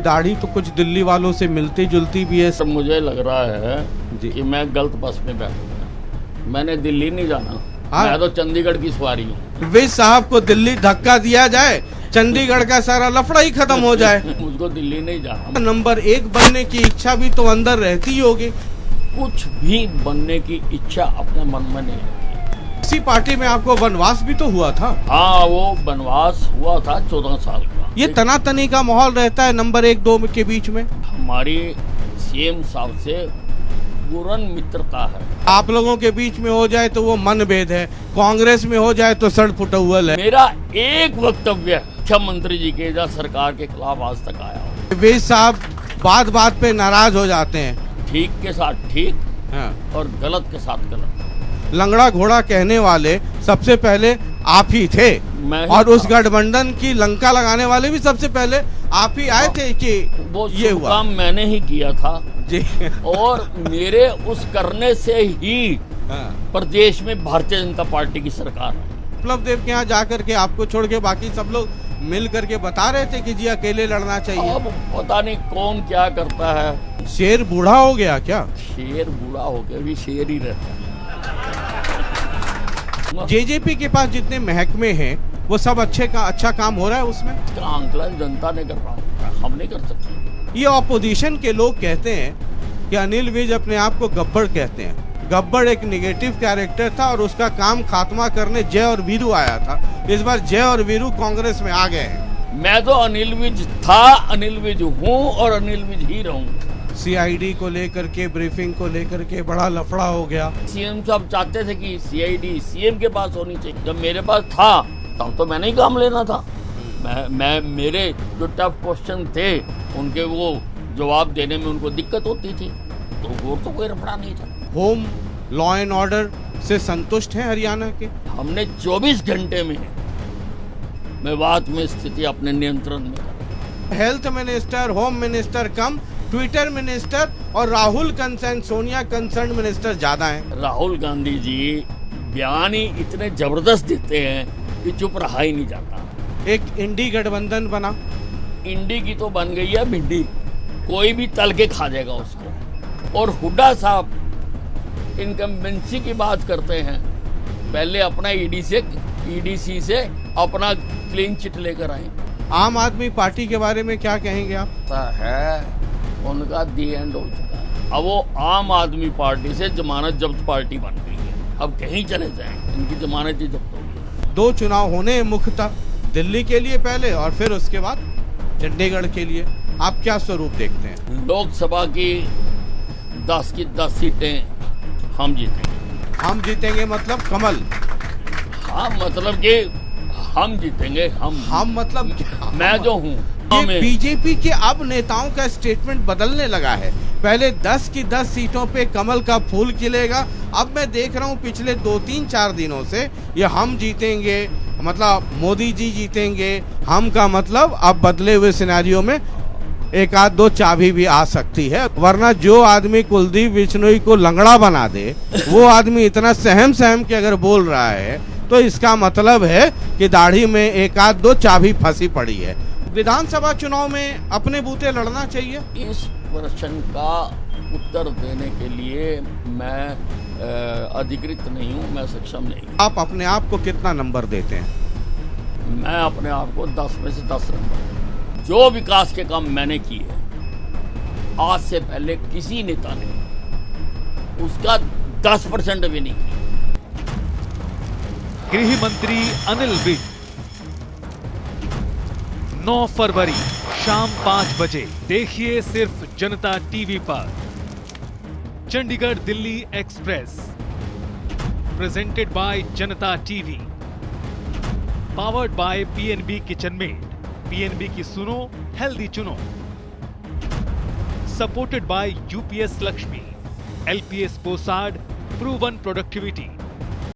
दाढ़ी तो कुछ दिल्ली वालों से मिलती जुलती भी है। सब मुझे लग रहा है कि मैं गलत बस में बैठ गया। मैंने दिल्ली नहीं जाना, मैं तो चंडीगढ़ की सवारी हूँ। वे साहब को दिल्ली धक्का दिया जाए, चंडीगढ़ का सारा लफड़ा ही खत्म हो जाए। मुझको दिल्ली नहीं जाना। नंबर 1 बनने की इच्छा भी तो अंदर रहती ही होगी। कुछ भी बनने की इच्छा अपने मन में नहीं रखी। इसी पार्टी में आपको वनवास भी तो हुआ था। हाँ, वो वनवास हुआ था 14 साल का। ये तनातनी का माहौल रहता है नंबर 1-2 के बीच में। हमारी सीएम साहब से पूर्ण मित्रता है। आप लोगों के बीच में हो जाए तो वो मनभेद है, कांग्रेस में हो जाए तो सड़ फुटौल है। मेरा एक वक्तव्य मुख्यमंत्री जी के या सरकार के खिलाफ आज तक आया हो। वे साहब बात बात पे नाराज हो जाते हैं। ठीक के साथ ठीक, हाँ। और गलत के साथ गलत। लंगड़ा घोड़ा कहने वाले सबसे पहले आप ही थे, और उस गठबंधन की लंका लगाने वाले भी सबसे पहले आप ही आए थे कि वो ये हुआ। काम मैंने ही किया था जी। और मेरे उस करने से ही हाँ। प्रदेश में भारतीय जनता पार्टी की सरकार है। विप्लव देव के यहाँ जाकर के आपको छोड़ के बाकी सब लोग मिल करके बता रहे थे कि जी अकेले लड़ना चाहिए। अब पता नहीं कौन क्या करता है। शेर बूढ़ा हो गया क्या? शेर बूढ़ा हो गया, भी शेर ही रहता है। जेजेपी के पास जितने महकमे हैं वो सब अच्छा काम हो रहा है उसमें। इसका आंकलन जनता ने कर रहा है, हम नहीं कर सकते। ये ऑपोजिशन के लोग कहते हैं कि अनिल विज अपने आप को गब्बर कहते हैं। गब्बर एक निगेटिव कैरेक्टर था और उसका काम खात्मा करने जय और वीरू आया था। इस बार जय और वीरू कांग्रेस में आ गए हैं। मैं तो अनिल विज था, अनिल विज हूँ और अनिल विज ही रहूंगा। सीआईडी को लेकर के, ब्रीफिंग को लेकर के बड़ा लफड़ा हो गया। सीएम साहब चाहते थे कि सीआईडी सीएम के पास होनी चाहिए। जब मेरे पास था तब तो मैंने ही काम लेना था। मैं मेरे जो टफ क्वेश्चन थे उनके वो जवाब देने में उनको दिक्कत होती थी, तो वो तो कोई रफड़ा नहीं था। होम लॉ एंड ऑर्डर से संतुष्ट हैं हरियाणा के? हमने 24 घंटे में मेवात में स्थिति अपने नियंत्रण में कर। हेल्थ मिनिस्टर, होम मिनिस्टर कम, ट्विटर मिनिस्टर और Rahul concern, Sonia concern minister ज्यादा हैं। राहुल गांधी जी बयान ही इतने जबरदस्त देते हैं कि चुप रहा ही नहीं जाता। एक इंडी गठबंधन बना। इंडी की तो बन गई है भिंडी, कोई भी तल के खा जाएगा उसको। और हुड्डा साहब इनकम्बेंसी की बात करते हैं, पहले अपना ईडीसी से अपना क्लीन चिट लेकर आए। आम आदमी पार्टी के बारे में क्या कहेंगे आप? है उनका दी एंड हो चुका है। अब वो आम आदमी पार्टी से जमानत जब्त पार्टी बन गई है। अब कहीं चले जाएं, इनकी जमानत ही जब्त होगी। 2 चुनाव होने मुख्यतः दिल्ली के लिए पहले और फिर उसके बाद चंडीगढ़ के लिए। आप क्या स्वरूप देखते हैं? लोकसभा की 10 की 10 सीटें हम जीतेंगे। हम जीतेंगे मतलब कमल? हाँ, मतलब कि हम जीतेंगे। हम मतलब क्या? मैं जो हूँ। ये बीजेपी के अब नेताओं का स्टेटमेंट बदलने लगा है। पहले 10 की 10 सीटों पे कमल का फूल खिलेगा। अब मैं देख रहा हूँ पिछले 2-3-4 दिनों से ये हम जीतेंगे मतलब मोदी जी जीतेंगे। हम का मतलब अब बदले हुए सिनेरियो में 1-2 चाबी भी आ सकती है। वरना जो आदमी कुलदीप बिश्नोई को लंगड़ा बना दे, वो आदमी इतना सहम के अगर बोल रहा है तो इसका मतलब है कि दाढ़ी में 1-2 चाबी फंसी पड़ी है। विधानसभा चुनाव में अपने बूते लड़ना चाहिए। इस प्रश्न का उत्तर देने के लिए मैं अधिकृत नहीं हूँ, मैं सक्षम नहीं हूँ। आप अपने आप को कितना नंबर देते हैं? मैं अपने आप को 10 में से 10 नंबर। जो विकास के काम मैंने किए आज से पहले किसी नेता ने उसका 10% भी नहीं किया। गृह मंत्री अनिल विज 9 फरवरी शाम 5 बजे देखिए सिर्फ जनता टीवी पर। Chandigarh Delhi express presented by Janta TV, powered by PNB Kitchenmate. PNB की सुनो हेल्दी चुनो। Supported by UPS Lakshmi, LPS Bossard, proven productivity.